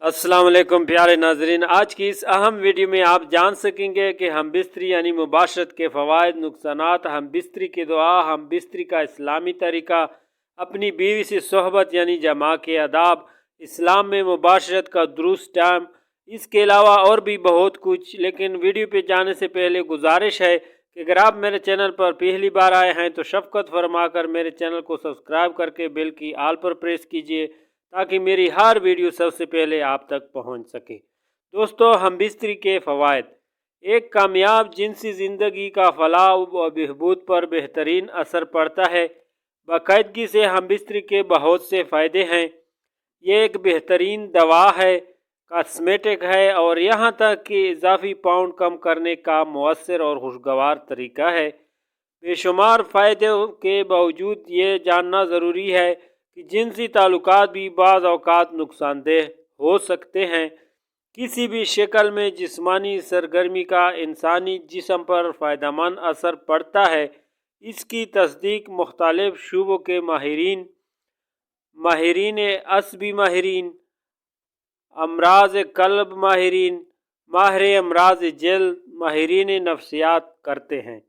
अस्सलाम वालेकुम प्यारे नाजरीन, आज की इस अहम वीडियो में आप जान सकेंगे कि हम बिस्तरी यानी मुबाशरत के फ़वाइद, नुकसानात, हम बिस्तरी की दुआ, हम बिस्तरी का इस्लामी तरीका, अपनी बीवी से सोहबत यानी जमा के आदाब, इस्लाम में मुबाशरत का दुरुस्त टाइम, इसके अलावा और भी बहुत कुछ। लेकिन वीडियो पे जाने से पहले गुजारिश है कि अगर आप मेरे चैनल पर पहली बार आए हैं तो शफ़क़त फरमा कर मेरे चैनल को सब्सक्राइब करके बेल की आल पर प्रेस कीजिए ताकि मेरी हर वीडियो सबसे पहले आप तक पहुंच सके। दोस्तों, हम बिस्तरी के फ़वाइद। एक कामयाब जिनसी ज़िंदगी का फलाह व बहबूद पर बेहतरीन असर पड़ता है। बाकायदगी से हम बिस्तरी के बहुत से फ़ायदे हैं। ये एक बेहतरीन दवा है, कॉस्मेटिक है और यहाँ तक कि इजाफी पाउंड कम करने का मौसर और खुशगवार तरीका है। बेशुमार फ़ायदों के बावजूद ये जानना ज़रूरी है कि जिनसी ताल्लुकात भी बाज़ औक़ात नुकसानदेह हो सकते हैं। किसी भी शक्ल में जिस्मानी सरगर्मी का इंसानी जिस्म पर फ़ायदेमंद असर पड़ता है, इसकी तस्दीक मुख्तलिफ शोबों के माहिरीन असबी माहिरीन, अमराज कल्ब माहिरीन, माहिर अमराज जल्द, माहिरीन नफ्सियात करते हैं।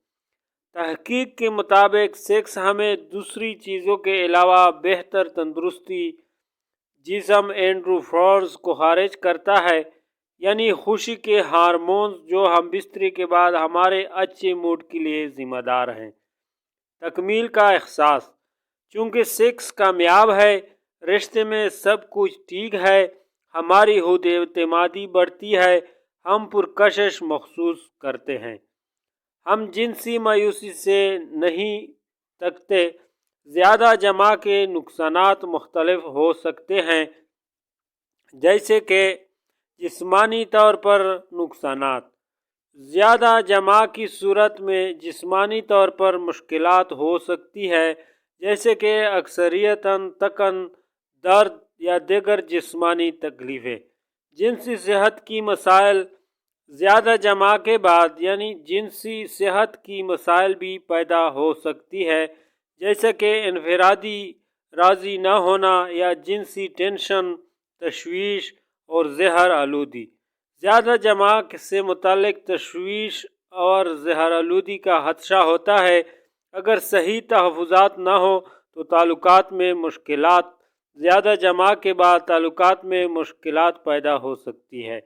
तहकीक के मुताबिक सेक्स हमें दूसरी चीज़ों के अलावा बेहतर तंदुरुस्ती, जिस्म एंडोर्फिन्स को खारिज करता है, यानी खुशी के हार्मोन्स जो हम बिस्तरी के बाद हमारे अच्छे मूड के लिए ज़िम्मेदार हैं। तकमील का एहसास। चूँकि सेक्स कामयाब है, रिश्ते में सब कुछ ठीक है, हमारी खुद एतमादी बढ़ती है, हम पुरकशिश महसूस करते हैं, हम जिनसी मायूसी से नहीं थकते। ज़्यादा जमा के नुकसानात मुख्तलिफ हो सकते हैं, जैसे कि जिस्मानी तौर पर नुकसानात। ज़्यादा जमा की सूरत में जिस्मानी तौर पर मुश्किलात हो सकती है, जैसे कि अक्सरियतन तकन, दर्द या दीगर जिस्मानी तकलीफ़ें। जिनसी सेहत की मसाइल। ज़्यादा जमा के बाद यानी जिनसी सेहत की मसाइल भी पैदा हो सकती है, जैसे कि इनफरादी राज़ी न होना या जिनसी टेंशन, तशवीश और जहर आलूदी। ज़्यादा जमा से मुतालिक तशवीश और जहर आलूदी का खदशा होता है। अगर सही तहफ़्फ़ुज़ात न हो तो ताल्लुकात में मुश्किलात। ज़्यादा जमा के बाद ताल्लुकात में मुश्किलात पैदा हो सकती है,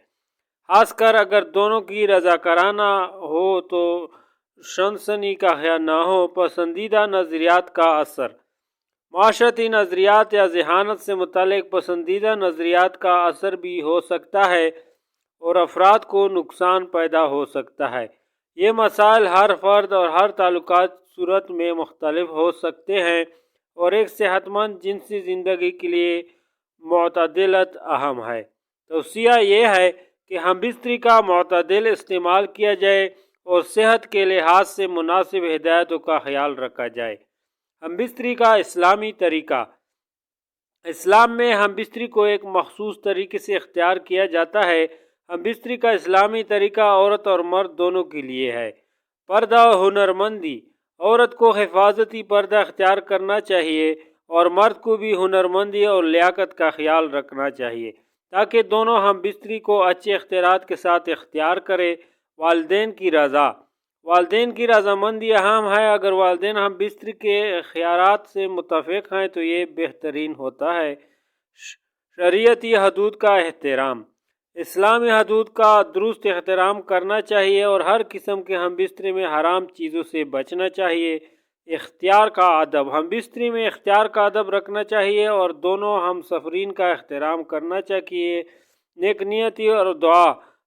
खासकर अगर दोनों की रज़ाकाराना हो तो शनसनी का ख्याल न हो। पसंदीदा नज़रियात का असर। माशरती नज़रियात या ज़हानत से मुतालिक पसंदीदा नज़रियात का असर भी हो सकता है और अफराद को नुकसान पैदा हो सकता है। ये मसाइल हर फर्द और हर ताल्लुकात सूरत में मुख्तलिफ हो सकते हैं और एक सेहतमंद जिनसी ज़िंदगी के लिए मुतदिलत अहम है। तौसिया ये है कि हम बिस्तरी का मुतदिल इस्तेमाल किया जाए और सेहत के लिहाज से मुनासिब हिदायतों का ख्याल रखा जाए। हम बिस्तरी का इस्लामी तरीका। इस्लाम में हम बिस्तरी को एक मखसूस तरीके से इख्तियार किया जाता है। हम बिस्तरी का इस्लामी तरीका औरत और मर्द दोनों के लिए है। पर्दा और हुनरमंदी। औरत को हिफाजती पर्दा इख्तियार करना चाहिए और मर्द को भी हुनरमंदी और लियाकत का ख्याल रखना चाहिए ताकि दोनों हम बिस्तरी को अच्छे इख्तियारात के साथ इख्तियार करें। वालिदैन की रज़ा। वालिदैन की रज़ामंदी अहम है। अगर वालिदैन हम बिस्तरी के ख्यारात से मुतफ़िक हैं तो ये बेहतरीन होता है। शरीयती हदूद का एहतराम। इस्लामी हदूद का दुरुस्त एहतराम करना चाहिए और हर किस्म के हम बिस्तरी में हराम चीज़ों से बचना चाहिए। इख्तियार का अदब। हम बिस्तरी में इख्तियार का अदब रखना चाहिए और दोनों हम सफ़रीन का एहतराम करना चाहिए। नेक नियती और दुआ।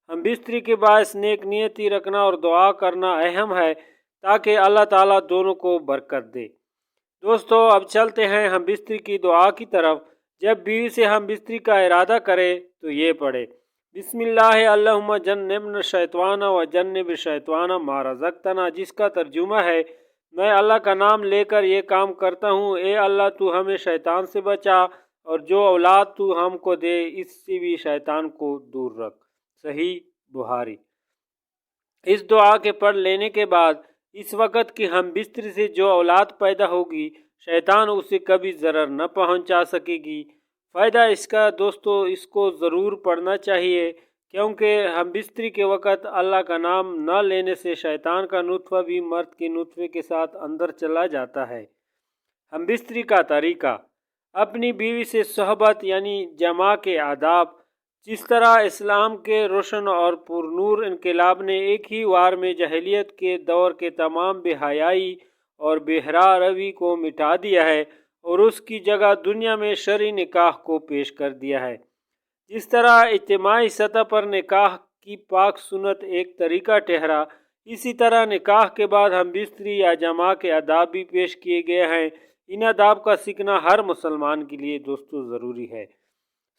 हम बिस्तरी के बायस नेक नियती रखना और दुआ करना अहम है ताकि अल्लाह ताला दोनों को बरकत दे। दोस्तों, अब चलते हैं हम बिस्तरी की दुआ की तरफ। जब बीवी से हम बिस्तरी का इरादा करें तो ये पढ़े, बिस्मिल्लाह अल्लाहुम्मा जन्निबना शैताना व जन्निब शैताना मा रज़क़तना, जिसका तर्जुमा है, मैं अल्लाह का नाम लेकर ये काम करता हूँ, ए अल्लाह तू हमें शैतान से बचा और जो औलाद तू हमको दे इससे भी शैतान को दूर रख। सही बुहारी। इस दुआ के पढ़ लेने के बाद इस वक़्त कि हम बिस्तरी से जो औलाद पैदा होगी शैतान उसे कभी ज़रर न पहुंचा सकेगी। فائدہ اس کا دوستو اس کو ضرور پڑھنا چاہیے، کیونکہ ہم بستری کے وقت اللہ کا نام نہ لینے سے شیطان کا نطفہ بھی مرد کے نطفے کے ساتھ اندر چلا جاتا ہے۔ ہم بستری کا طریقہ، اپنی بیوی سے صحبت یعنی جماع کے آداب۔ جس طرح اسلام کے روشن اور پرنور انقلاب نے ایک ہی وار میں جاہلیت کے دور کے تمام بے حیائی اور بے حیا روی کو مٹا دیا ہے اور اس کی جگہ دنیا میں شرعی نکاح کو پیش کر دیا ہے، جس طرح اجتماعی سطح پر نکاح کی پاک سنت ایک طریقہ ٹھہرا، اسی طرح نکاح کے بعد ہم بستری یا جماع کے آداب بھی پیش کیے گئے ہیں۔ ان آداب کا سیکھنا ہر مسلمان کے لیے دوستو ضروری ہے۔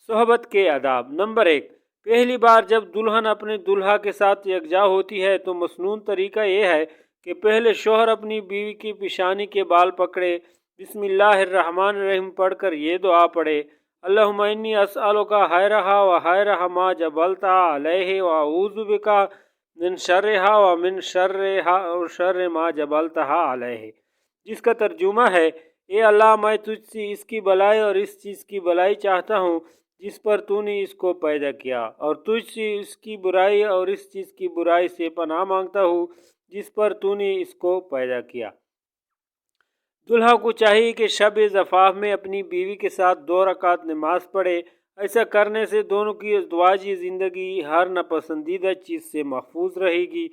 صحبت کے آداب۔ نمبر 1، پہلی بار جب دلہن اپنے دولہا کے ساتھ یکجا ہوتی ہے تو مسنون طریقہ یہ ہے کہ پہلے شوہر اپنی بیوی کی پیشانی کے بال پکڑے، بسم اللہ الرحمن الرحیم پڑھ کر یہ دعا پڑھے، اللہم انی اسألک خیرہا و خیر ما جبلتہا علیہ و اعوذ بک من شرہا و من شر ما جبلتہا علیہ، جس کا ترجمہ ہے، اے اللہ میں تجھ سے اس کی بھلائی اور اس چیز کی بھلائی چاہتا ہوں جس پر تو نے اس کو پیدا کیا، اور تجھ سے اس کی برائی اور اس چیز کی برائی سے پناہ مانگتا ہوں جس پر تو نے اس کو پیدا کیا۔ دلہا کو چاہیے کہ شب زفاف میں اپنی بیوی کے ساتھ 2 رکعت نماز پڑھے۔ ایسا کرنے سے دونوں کی ازدواجی زندگی ہر ناپسندیدہ چیز سے محفوظ رہے گی۔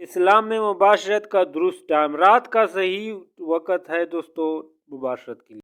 اسلام میں مباشرت کا درست ٹائم، رات کا صحیح وقت ہے دوستو مباشرت کے لیے۔